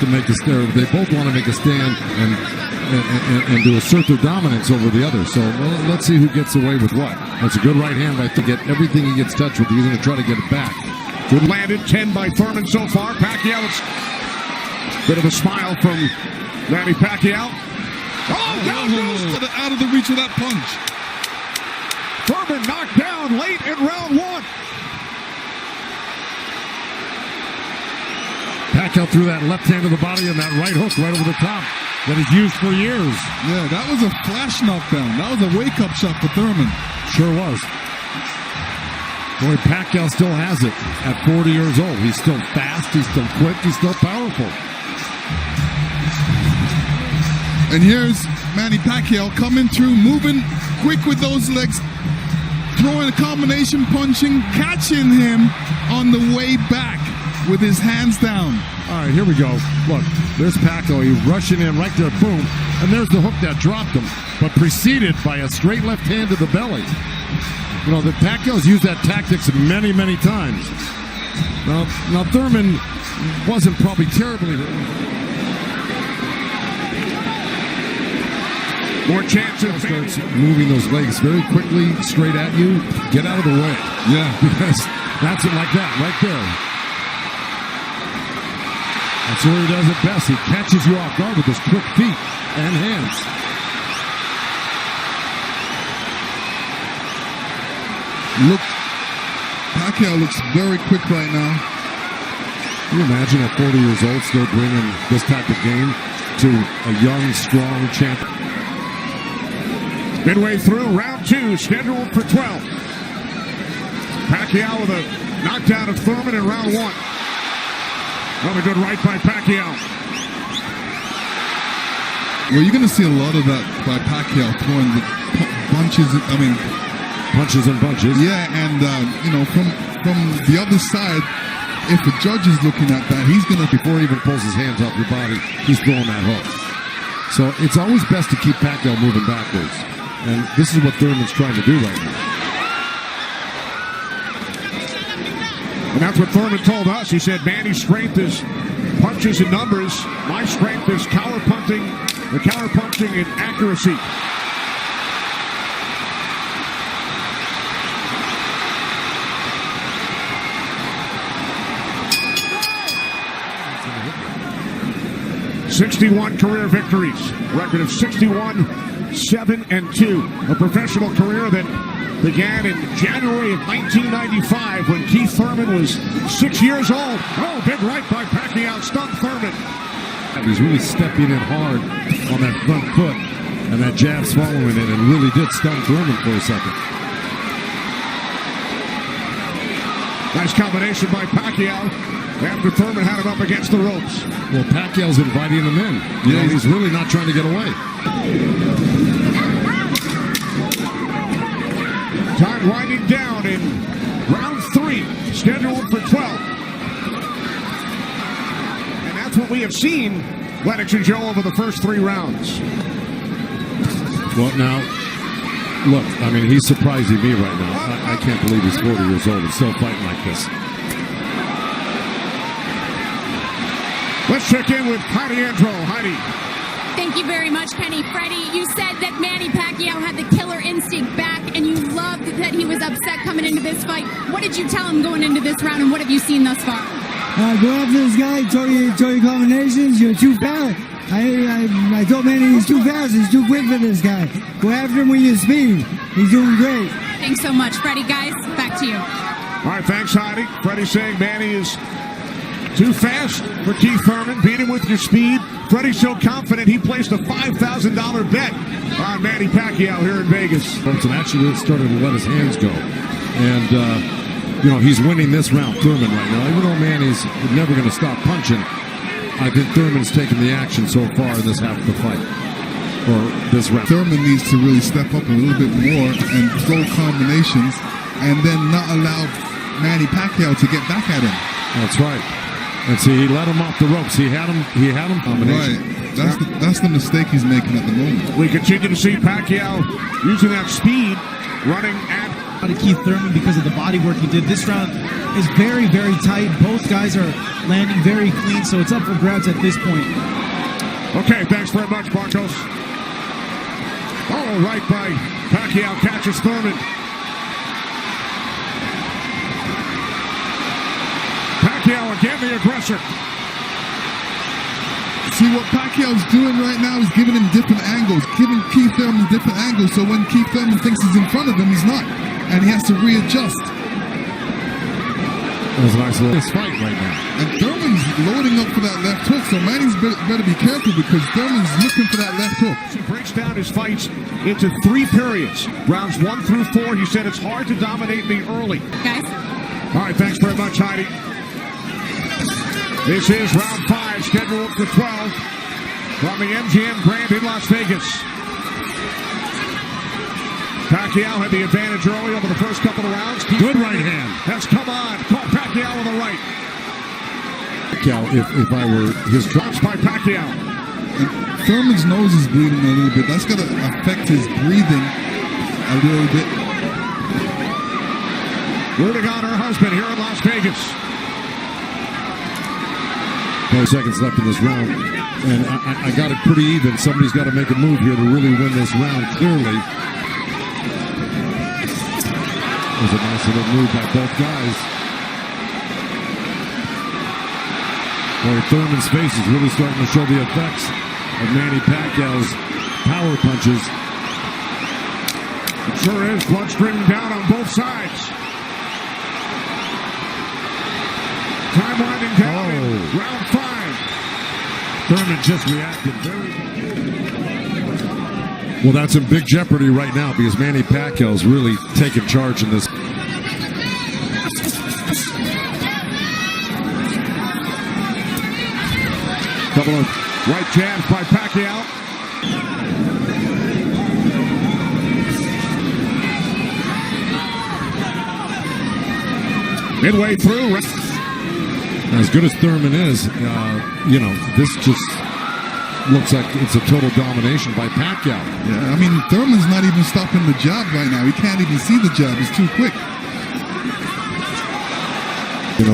make a stand. They both want to make a stand and to assert their dominance over the other. So let's see who gets away with what. That's a good right hand to get everything he gets touched with. He's going to try to get it back. Good landed, 10 by Thurman so far. Pacquiao, bit of a smile from Manny Pacquiao. Oh, down goes out of the reach of that punch. Thurman knocked down late in round one. Pacquiao threw that left hand to the body and that right hook right over the top that he's used for years. Yeah, that was a flash knockdown. That was a wake-up shot for Thurman. Sure was. Boy, Pacquiao still has it at 40 years old. He's still fast, he's still quick, he's still powerful. And here's Manny Pacquiao coming through, moving quick with those legs, throwing a combination, punching, catching him on the way back with his hands down. All right, here we go. Look, there's Pacquiao. He's rushing in right there, boom. And there's the hook that dropped him, but preceded by a straight left hand to the belly. You know, the Pacquiao's used that tactics many, many times. Now Thurman wasn't probably terribly... More chances. Starts moving those legs very quickly, straight at you. Get out of the way. Yeah. Because that's it like that, right there. That's where he does it best. He catches you off guard with his quick feet and hands. Look, Pacquiao looks very quick right now. Can you imagine at 40 years old still bringing this type of game to a young, strong champion? Midway through round two, scheduled for 12. Pacquiao with a knockdown of Thurman in round one. Another good right by Pacquiao. Well, you're going to see a lot of that by Pacquiao throwing the punches. Punches and bunches. Yeah, and you know, from the other side, if the judge is looking at that, he's going to, before he even pulls his hands off your body, he's throwing that hook. So it's always best to keep Pacquiao moving backwards. And this is what Thurman's trying to do right now. And that's what Thurman told us. He said, Manny's strength is punches and numbers. My strength is counter-punching and accuracy. .61 career victories. Record of 61-7-2. A professional career that began in January of 1995 when Keith Thurman was 6 years old. Oh, big right by Pacquiao, stunned Thurman. He's really stepping in hard on that front foot, and that jab's following it, and really did stun Thurman for a second. Nice combination by Pacquiao after Thurman had him up against the ropes. Well, Pacquiao's inviting him in. Yeah, he's really not trying to get away. Time winding down in round three, scheduled for 12. And that's what we have seen, Lennox and Joe, over the first three rounds. Well, now, look, I mean, he's surprising me right now. I can't believe he's 40 years old and still fighting like this. Let's check in with Heidi Andro. Heidi. Thank you very much, Kenny. Freddie, you said that Manny Pacquiao had the killer instinct back, and you loved that he was upset coming into this fight. What did you tell him going into this round, and what have you seen thus far? Go after this guy, throw your combinations, you're too fast. I told Manny he's too fast, he's too quick for this guy. Go after him with your speed. He's doing great. Thanks so much, Freddie. Guys, back to you. All right, thanks, Heidi. Freddie saying Manny is too fast for Keith Thurman. Beat him with your speed. Freddie's so confident he placed a $5,000 bet on Manny Pacquiao here in Vegas. Thompson actually started to let his hands go. And, you know, he's winning this round, Thurman, right now. Even though Manny's never going to stop punching, I think Thurman's taken the action so far in this half of the fight. Or this round. Thurman needs to really step up a little bit more and throw combinations and then not allow Manny Pacquiao to get back at him. That's right. And see, he let him off the ropes. He had him combination. Right. That's the mistake he's making at the moment. We continue to see Pacquiao using that speed, running at Out of Keith Thurman because of the body work he did. This round is very, very tight. Both guys are landing very clean, so it's up for grabs at this point. Okay, thanks very much, Marcos. Oh, right by Pacquiao, catches Thurman. Pacquiao again, the aggressor. See, what Pacquiao's doing right now is giving him different angles, giving Keith Thurman different angles, so when Keith Thurman thinks he's in front of him, he's not. And he has to readjust. That was a nice little fight right now. And Thurman's loading up for that left hook, so Manny's better be careful because Thurman's looking for that left hook. He breaks down his fights into 3 periods. Rounds 1 through 4, he said it's hard to dominate me early. Guys. All right, thanks very much, Heidi. This is round 5, scheduled for 12 from the MGM Grand in Las Vegas. Pacquiao had the advantage early over the first couple of rounds. Good right hand. Has come on. Caught Pacquiao with the right. Pacquiao, if I were his Drops by Pacquiao. And Thurman's nose is bleeding a little bit. That's going to affect his breathing a little bit. Rooting on her husband here in Las Vegas. 4 seconds left in this round, and I got it pretty even. Somebody's got to make a move here to really win this round clearly. It was a nice little move by both guys. Boy, Thurman's face is really starting to show the effects of Manny Pacquiao's power punches. It sure is. Blood streaming down on both sides. Time winding down in round 5. Thurman just reacted very well. That's in big jeopardy right now because Manny Pacquiao's really taken charge in this. Couple of right jabs by Pacquiao. Midway through. As good as Thurman is, this just looks like it's a total domination by Pacquiao. Yeah, I mean, Thurman's not even stopping the jab right now. He can't even see the jab. It's too quick.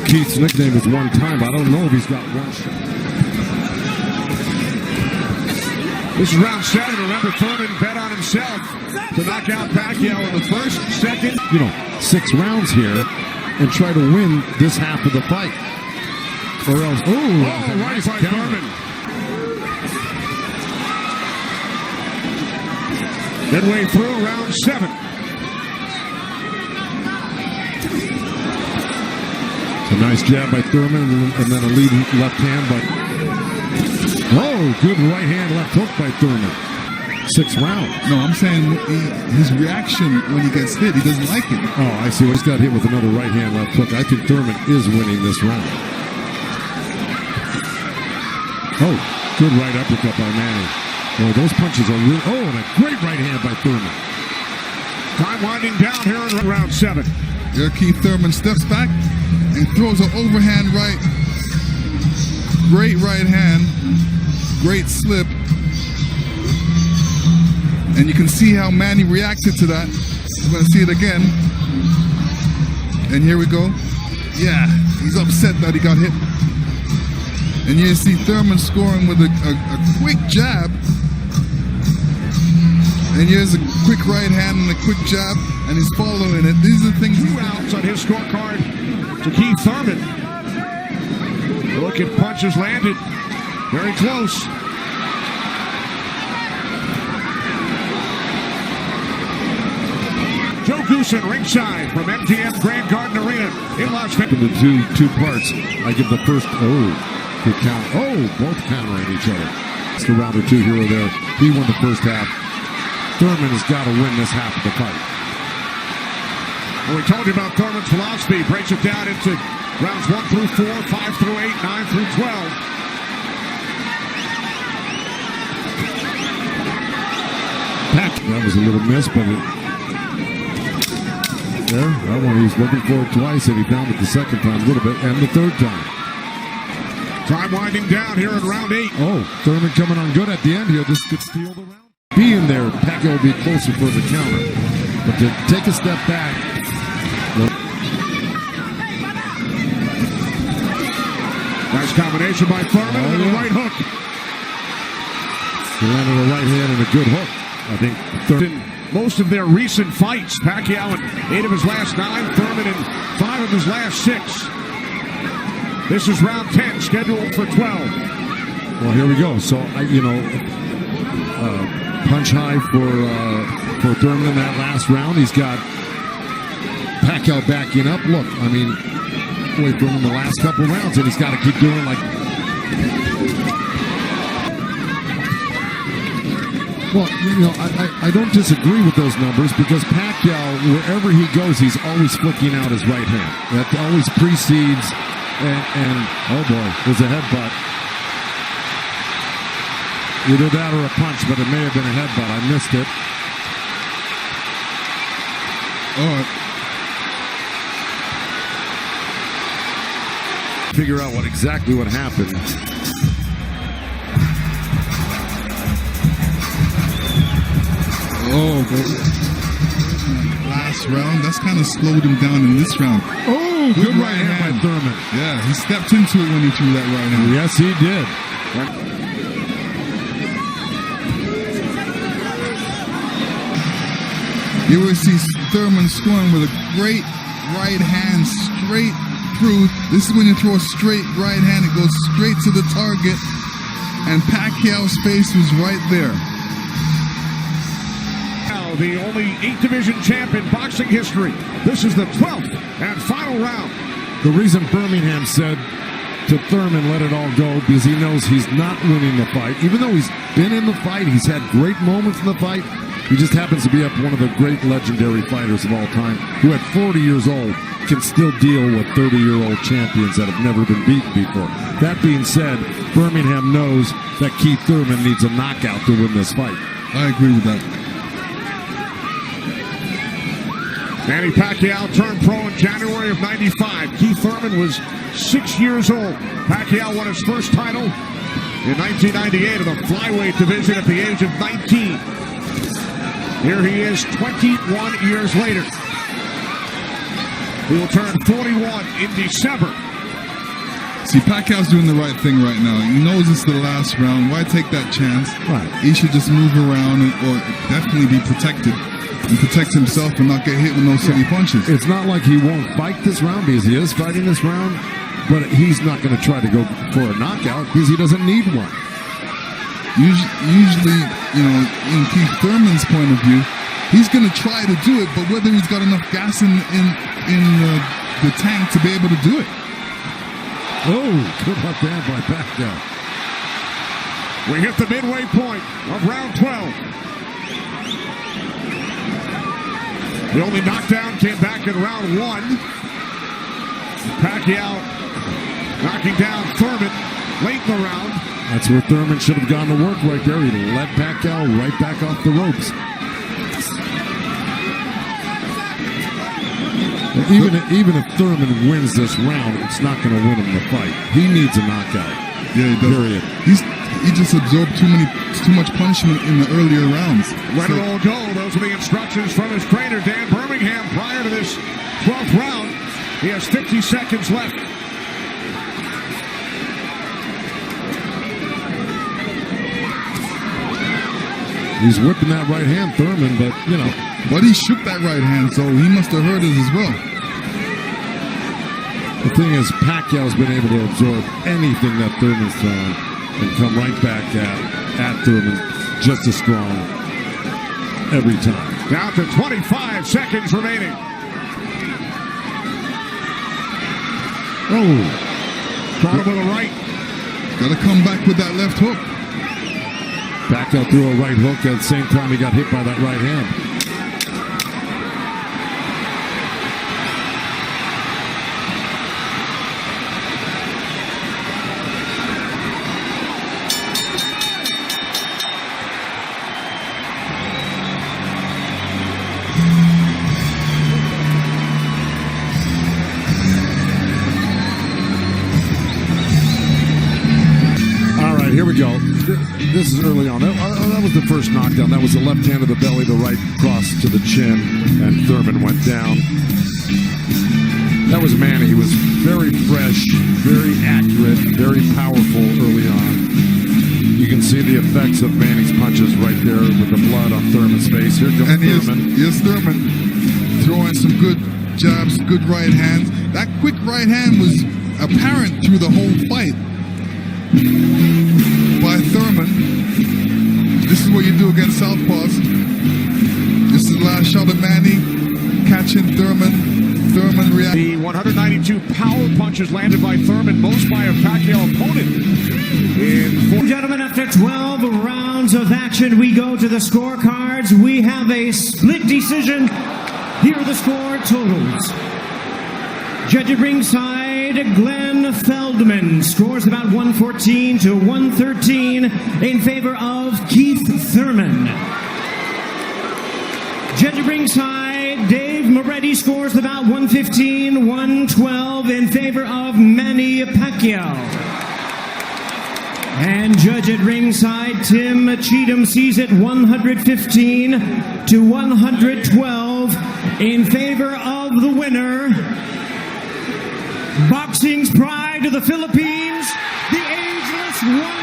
Keith's nickname is one time. I don't know if he's got one shot. This is round 7. Remember, Thurman bet on himself to knock out Pacquiao in the first, second. 6 rounds here and try to win this half of the fight. Or else, right by Thurman. Midway through round 7. A nice jab by Thurman and then a lead left hand by... Oh, good right hand left hook by Thurman. 6 rounds. No, I'm saying his reaction when he gets hit, he doesn't like it. Oh, I see. Well, he's got hit with another right hand left hook. I think Thurman is winning this round. Oh, good right uppercut by Manny. Oh, those punches are real. Oh, and a great right hand by Thurman. Time winding down here in round 7. There, Keith Thurman steps back and throws an overhand right. Great right hand. Great slip. And you can see how Manny reacted to that. We're going to see it again. And here we go. Yeah, he's upset that he got hit. And you see Thurman scoring with a quick jab. And here's a quick right hand and a quick jab, and he's following it. These are the things. 2 rounds on his scorecard to Keith Thurman. Look at punches landed. Very close. Joe Goosen ringside from MGM Grand Garden Arena in Las Vegas. In the two parts, I give the first, good count. Oh, both countering each other. It's a round or 2 here or there. He won the first half. Thurman has got to win this half of the fight. Well, we told you about Thurman's philosophy. Breaks it down into rounds 1 through 4, 5 through 8, 9 through 12. That was a little miss, but that one he was looking for it twice, and he found it the second time a little bit, and the third time. Time winding down here in round 8. Oh, Thurman coming on good at the end here. This could steal the round. Being there, Pacquiao will be closer for the counter. But to take a step back Nice combination by Thurman and a right hook. He landed a right hand and a good hook. I think Thurman. Most of their recent fights, Pacquiao in 8 of his last 9, Thurman in 5 of his last 6. This is round 10, scheduled for 12. Well, here we go. So, punch high for Thurman in that last round. He's got Pacquiao backing up. Look, I mean, away from him the last couple rounds, and he's got to keep doing like. Well, I don't disagree with those numbers because Pacquiao, wherever he goes, he's always flicking out his right hand. That always precedes, and oh boy, there's a headbutt. Either that or a punch, but it may have been a headbutt. I missed it. Figure out exactly what happened. Oh, last round. That's kind of slowed him down in this round. Oh, good right hand by Thurman. Yeah, he stepped into it when he threw that right hand. Yes, he did. You will see Thurman scoring with a great right hand straight through. This is when you throw a straight right hand, it goes straight to the target, and Pacquiao's face was right there. Now, the only 8th division champ in boxing history. This is the 12th and final round. The reason Birmingham said to Thurman, let it all go, because he knows he's not winning the fight. Even though he's been in the fight, he's had great moments in the fight. He just happens to be up one of the great legendary fighters of all time, who at 40 years old can still deal with 30-year-old champions that have never been beaten before. That being said, Birmingham knows that Keith Thurman needs a knockout to win this fight. I agree with that. Manny Pacquiao turned pro in January of '95. Keith Thurman was 6 years old. Pacquiao won his first title in 1998 in the flyweight division at the age of 19. Here he is 21 years later. He will turn 41 in December. See, Pacquiao's doing the right thing right now. He knows it's the last round. Why take that chance? Right. He should just move around or definitely be protected and protect himself and not get hit with no silly punches. It's not like he won't fight this round, because he is fighting this round, but he's not going to try to go for a knockout because he doesn't need one. Usually, in Keith Thurman's point of view, he's going to try to do it, but whether he's got enough gas in the tank to be able to do it. Oh, good left hand by Pacquiao. We hit the midway point of round 12. The only knockdown came back in round 1. Pacquiao knocking down Thurman late in the round. That's where Thurman should have gone to work right there. He let Pacquiao right back off the ropes. Even if Thurman wins this round, it's not going to win him the fight. He needs a knockout. Yeah, he does. Period. He just absorbed too much punishment in the earlier rounds. Let it all go. Those are the instructions from his trainer, Dan Birmingham, prior to this 12th round. He has 50 seconds left. He's whipping that right hand, Thurman, but, But he shook that right hand, so he must have heard it as well. The thing is, Pacquiao's been able to absorb anything that Thurman's thrown and come right back at Thurman just as strong every time. Down to 25 seconds remaining. Oh. Caught him with a right. Got to come back with that left hook. Pacquiao threw a right hook at the same time he got hit by that right hand. Here we go. This is early on. That was the first knockdown. That was the left hand to the belly, the right cross to the chin, and Thurman went down. That was Manny. He was very fresh, very accurate, very powerful early on. You can see the effects of Manny's punches right there with the blood on Thurman's face. Here comes And Thurman. here's Thurman throwing some good jabs, good right hands. That quick right hand was apparent through the whole fight by Thurman. This is what you do against southpaws. This is the last shot of Manny catching Thurman. Thurman reacting. The 192 power punches landed by Thurman, most by a Pacquiao opponent. Gentlemen, after 12 rounds of action, we go to the scorecards. We have a split decision. Here are the score totals. Judge at ringside, Glenn Feldman scores about 114 to 113 in favor of Keith Thurman. Judge at ringside, Dave Moretti scores about 115, 112 in favor of Manny Pacquiao. And judge at ringside, Tim Cheatham sees it 115 to 112 in favor of the winner. Boxing's pride of the Philippines, the ageless one.